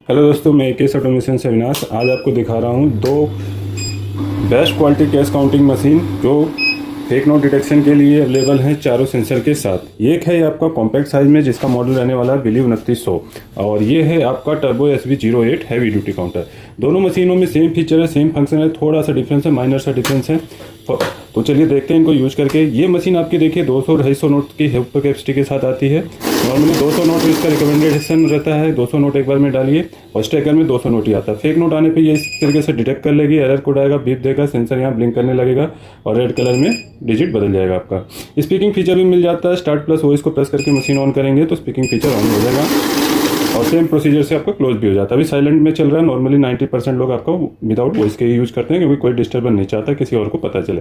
Hello दोस्तों, मैं case automation से अविनाश। आज आपको दिखा रहा हूँ दो best quality cash counting machine जो फेक नोट डिटेक्शन के लिए अवेलेबल हैं चारों सेंसर के साथ। एक है आपका कॉम्पैक्ट साइज में जिसका मॉडल रहने वाला है बिलीव 2900 और ये है आपका turbo SB08 heavy duty counter. दोनों मशीनों में सेम फीचर है, सेम फंक्शन है, थोड़ा सा डिफरेंस है, माइनर सा डिफरेंस है। तो चलिए देखते हैं इनको यूज करके। ये मशीन आपकी देखिए 200-250 नोट की हेल्प कैपेसिटी के साथ आती है। नॉर्मली 200 नोट इसका रिकमेंडेशन रहता है, 200 नोट एक बार में डालिए और स्टेकर में 200 नोट ही आता है। फेक नोट आने पे ये इस तरीके से डिटेक्ट कर लेगी, एरर कोड आएगा, बीप देगा, सेंसर यहाँ ब्लिंक करने लगेगा और रेड कलर में डिजिट बदल जाएगा आपका। स्पीकिंग फीचर भी मिल जाता है। स्टार्ट प्लस वॉइस को प्रेस करके मशीन ऑन करेंगे तो स्पीकिंग फीचर ऑन हो जाएगा और सेम प्रोसीजर से आपका क्लोज भी हो जाता है। अभी साइलेंट में चल रहा है। नॉर्मली 90% लोग आपको विदाउट वॉइस के ही यूज करते हैं क्योंकि कोई डिस्टर्बेंस नहीं चाहता किसी और को पता चले।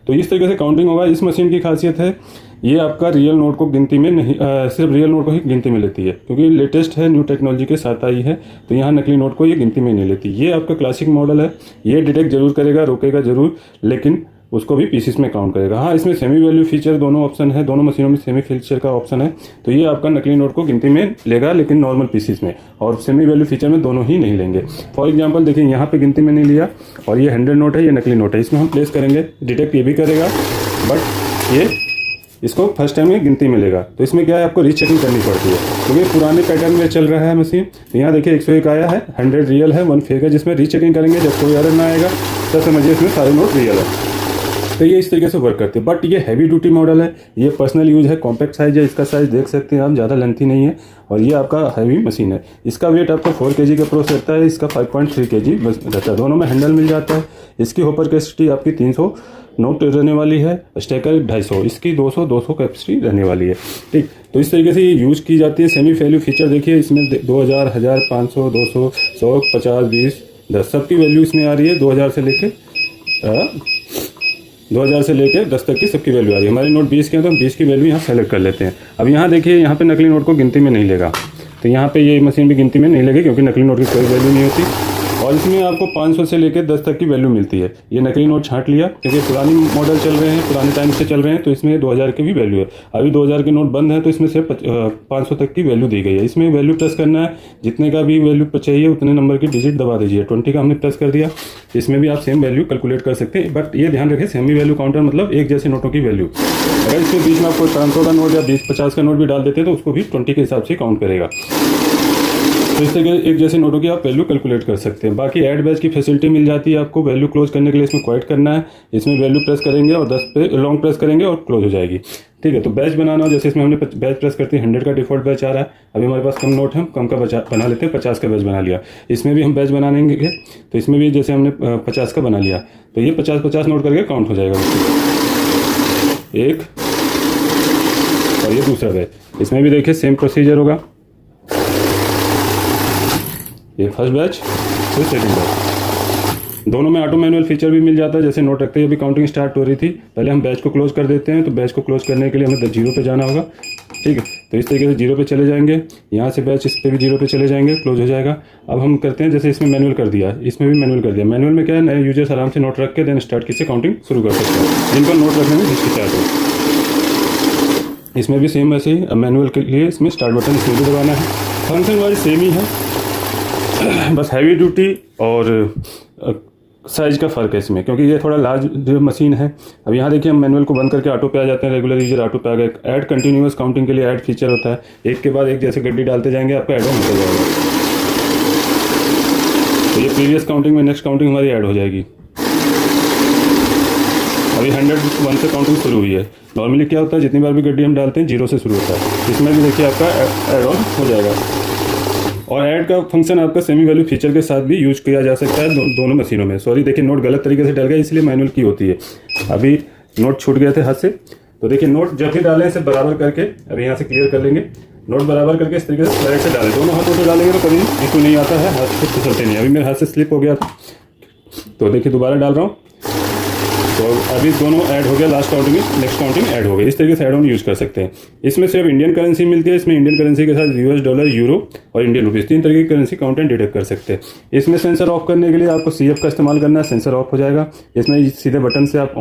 तो इस तरीके से काउंटिंग होगा। इस मशीन की खासियत है ये आपका रियल नोट को गिनती में नहीं, सिर्फ रियल नोट को ही गिनती में लेती है क्योंकि लेटेस्ट है, न्यू टेक्नोलॉजी के साथ आई है। तो यहाँ नकली नोट को ये गिनती में नहीं लेती। ये आपका क्लासिक मॉडल है। ये डिटेक्ट जरूर करेगा, रोकेगा जरूर, लेकिन उसको भी पीसीस में काउंट करेगा। हाँ, इसमें सेमी वैल्यू फीचर दोनों ऑप्शन है, दोनों मशीनों में सेमी फीचर का ऑप्शन है। तो ये आपका नकली नोट को गिनती में लेगा लेकिन नॉर्मल पीसीस में, और सेमी वैल्यू फीचर में दोनों ही नहीं लेंगे। फॉर एग्जांपल देखिए यहाँ पे गिनती में नहीं लिया और ये 100 नोट है, ये नकली नोट है। इसमें हम प्लेस करेंगे, डिटेक्ट ये भी करेगा बट ये इसको फर्स्ट टाइम में गिनती में लेगा। तो इसमें क्या है, आपको रीचेकिंग करनी पड़ती है क्योंकि पुराने पैटर्न में चल रहा है मशीन। तो यहाँ देखिए 101 आया है, 100 रियल है, 1 फेक है। जिसमें रीचेकिंग करेंगे जब कोई एरर ना आएगा तब समझिए इसमें सारे नोट रियल है। तो ये इस तरीके से वर्क करती है। बट ये हैवी ड्यूटी मॉडल है, ये पर्सनल यूज है, कॉम्पैक्ट साइज है। इसका साइज देख सकते हैं आप, ज़्यादा लेंथी नहीं है और ये आपका हैवी मशीन है। इसका वेट आपको 4 kg का अप्रोच रहता है, इसका 5.3 kg रहता है। दोनों में हैंडल मिल जाता है। इसकी होपर कैपेसिटी आपकी 300 नोट रहने वाली है, स्टेकर 250, इसकी 200 कैपेसिटी रहने वाली है। ठीक, तो इस तरीके से ये यूज की जाती है। सेमी वैल्यू फीचर देखिए इसमें 2000, 1000, 500, 200, 100, 50, 20, 10 सबकी वैल्यू इसमें आ रही है। 2000 से लेकर 10 तक की सबकी वैल्यू आ रही है। हमारे नोट 20 के हैं तो हम 20 की वैल्यू यहाँ सेलेक्ट कर लेते हैं। अब यहाँ देखिए, यहाँ पे नकली नोट को गिनती में नहीं लेगा, तो यहाँ पे ये मशीन भी गिनती में नहीं लेगी क्योंकि नकली नोट की कोई वैल्यू नहीं होती। और इसमें आपको 500 से लेकर 10 तक की वैल्यू मिलती है। ये नकली नोट छांट लिया क्योंकि पुरानी मॉडल चल रहे हैं, पुराने टाइम से चल रहे हैं, तो इसमें 2000 की भी वैल्यू है। अभी 2000 के नोट बंद है तो इसमें से 500 तक की वैल्यू दी गई है। इसमें वैल्यू प्रेस करना है, जितने का भी वैल्यू चाहिए उतने नंबर की डिजिट दबा दीजिए। 20 का हमने प्रेस कर दिया। इसमें भी आप सेम वैल्यू कैलकुलेट कर सकते हैं, बट ये ध्यान रखें सेमी वैल्यू काउंटर मतलब एक जैसे नोटों की वैल्यू। अगर इसमें बीच में आपको 500 का नोट या 20-50 का नोट भी डाल देते हैं तो उसको भी 20 के हिसाब से काउंट करेगा। तो इस तरह एक जैसे नोटों की आप वैल्यू कैलकुलेट कर सकते हैं। बाकी ऐड बैच की फैसिलिटी मिल जाती है आपको। वैल्यू क्लोज करने के लिए इसमें क्वाइट करना है, इसमें वैल्यू प्रेस करेंगे और 10 पे लॉन्ग प्रेस करेंगे और क्लोज हो जाएगी। ठीक है, तो बैच बनाना हो, जैसे इसमें हमने बैच प्रेस करते हैं, 100 का डिफॉल्ट बैच आ रहा है। अभी हमारे पास कम नोट है, कम का बना लेते हैं, 50 का बैच बना लिया। इसमें भी हम बैच बनाएंगे तो इसमें भी जैसे हमने 50 का बना लिया तो ये 50-50 नोट करके काउंट हो जाएगा। एक और ये दूसरा बैच, इसमें भी देखिए सेम प्रोसीजर होगा। ये फर्स्ट बैच, फिर सेकंड बैच। दोनों में ऑटो मैनुअल फीचर भी मिल जाता है। जैसे नोट रखते ही अभी काउंटिंग स्टार्ट हो रही थी, पहले हम बैच को क्लोज कर देते हैं। तो बैच को क्लोज करने के लिए हमें 0 पे जाना होगा। ठीक है, तो इस तरीके से 0 पे चले जाएंगे। यहाँ से बैच इस पर भी 0 पे चले जाएंगे, क्लोज हो जाएगा। अब हम करते हैं, जैसे इसमें मैनुअल कर दिया, इसमें भी मैनुअल कर दिया। मैनुअल में क्या है, नए यूजर्स आराम से नोट रख के देन स्टार्ट की से काउंटिंग शुरू कर सकते हैं, जिनको नोट रखने में हिचकिचाहट हो। इसमें भी सेम ऐसे ही मैनुअल के लिए इसमें स्टार्ट बटन इसमें भी दबाना है। फंक्शन वाइज सेम ही है, बस हैवी ड्यूटी और साइज का फ़र्क है इसमें, क्योंकि ये थोड़ा लार्ज मशीन है। अब यहाँ देखिए हम मैनुअल को बंद करके ऑटो पे आ जाते हैं। रेगुलर यूजर ऑटो पे आ गए। ऐड कंटिन्यूअस काउंटिंग के लिए ऐड फीचर होता है, एक के बाद एक जैसे गड्डी डालते जाएंगे आपका ऐड ऑन होता जाएगा। तो ये प्रीवियस काउंटिंग में नेक्स्ट काउंटिंग हमारी ऐड हो जाएगी। अभी 101 से काउंटिंग शुरू हुई है। नॉर्मली क्या होता है, जितनी बार भी गड्डी हम डालते हैं 0 से शुरू होता है। इसमें भी देखिए आपका ऐड ऑन हो जाएगा। और ऐड का फंक्शन आपका सेमी वैल्यू फीचर के साथ भी यूज किया जा सकता है दोनों मशीनों में। सॉरी देखिए, नोट गलत तरीके से डल गया इसलिए मैनुअल की होती है। अभी नोट छूट गए थे हाथ से, तो देखिए नोट जब भी डालें इसे बराबर करके, अभी यहाँ से क्लियर कर लेंगे। नोट बराबर करके इस तरीके से स्लाइड से डालें। दोनों हाथों से डालेंगे तो कभी इशू नहीं आता है, हाथ से फिसलते नहीं। अभी मेरे हाथ से स्लिप हो गया था, तो देखिए दोबारा डाल रहा हूँ। तो अभी दोनों ऐड हो गया, last counting next counting add हो गई। इस तरीके से ऐड ऑन यूज़ कर सकते हैं। इसमें सिर्फ इंडियन करेंसी मिलती है, इसमें इंडियन करेंसी के साथ यूएस डॉलर, यूरो और इंडियन रुपीज़ 3 तरीके की करेंसी काउंट एंड डिटेक्ट कर सकते हैं। इसमें सेंसर ऑफ करने के लिए आपको CF का इस्तेमाल करना है, सेंसर ऑफ हो जाएगा। इसमें सीधे बटन से आप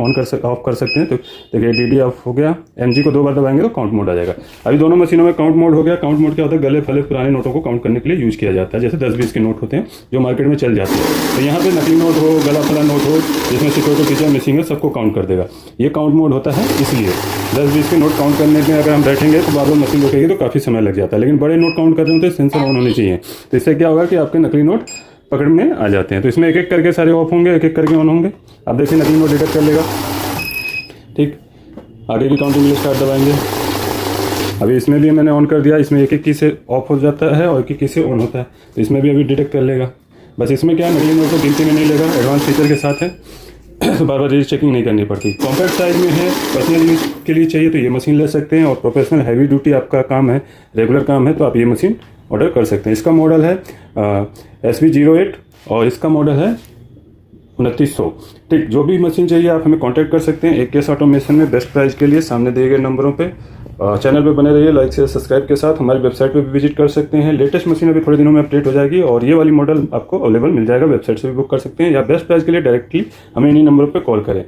ऑफ कर सकते हैं। तो देखिए DD ऑफ हो गया, MG को 2 बार दबाएंगे तो काउंट मोड आ जाएगा। अभी दोनों मशीनों में काउंट मोड हो गया। काउंट मोड क्या होता है, गले फले पुराने नोटों को काउंट करने के लिए यूज़ किया जाता है, जैसे 10-20 के नोट होते हैं जो मार्केट में चल जाते हैं। तो यहाँ पे नकली नोट हो, गला फला नोट हो, जिसमें सिक्योरिटी फीचर मिसिंग है, सबको काउंट कर देगा। ये काउंट मोड होता है, इसलिए 10-20 के नोट काउंट करने में अगर हम बैठेंगे तो बार बार मशीन रुकेगी तो काफ़ी समय लग जाता है। लेकिन बड़े नोट काउंट कर रहे होते हैं, सेंसर ऑन होने चाहिए। तो इससे क्या होगा कि आपके नकली नोट पकड़ में आ जाते हैं। तो इसमें एक एक करके सारे ऑफ होंगे, एक एक करके ऑन होंगे। अब देखिए नकली नोट डिटेक्ट कर लेगा। ठीक, आगे की काउंटिंग के लिए स्टार्ट दबाएंगे। अभी इसमें भी मैंने ऑन कर दिया। इसमें एक एक की से ऑफ हो जाता है और एक एक की से ऑन होता है। तो इसमें भी अभी डिटेक्ट कर लेगा। बस इसमें क्या है, नकली नोट को गिनती में नहीं लेगा, एडवांस फीचर के साथ है। तो बार बार चेकिंग नहीं करनी पड़ती। कॉम्पैक्ट साइज में है, पर्सनल यूज के लिए चाहिए तो ये मशीन ले सकते हैं। और प्रोफेशनल हैवी ड्यूटी आपका काम है, रेगुलर काम है, तो आप ये मशीन ऑर्डर कर सकते हैं। इसका मॉडल है SV08 और इसका मॉडल है 2900। ठीक, जो भी मशीन चाहिए आप हमें कांटेक्ट कर सकते हैं। AK ऑटोमेशन में बेस्ट प्राइस के लिए सामने दिए गए नंबरों पे। चैनल पे बने रहिए लाइक से सब्सक्राइब के साथ। हमारी वेबसाइट पे भी विजिट कर सकते हैं। लेटेस्ट मशीन अभी थोड़े दिनों में अपडेट हो जाएगी और ये वाली मॉडल आपको अवेलेबल मिल जाएगा। वेबसाइट से भी बुक कर सकते हैं या बेस्ट प्राइस के लिए डायरेक्टली हमें इन्हीं नंबरों पर कॉल करें।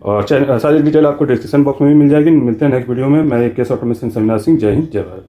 और सारी डिटेल आपको डिस्क्रिप्शन बॉक्स में भी मिल जाएगी। मिलते हैं नेक्स्ट वीडियो में। मैं AK ऑटोमेशन से अविनाश सिंह। जय हिंद, जय भारत।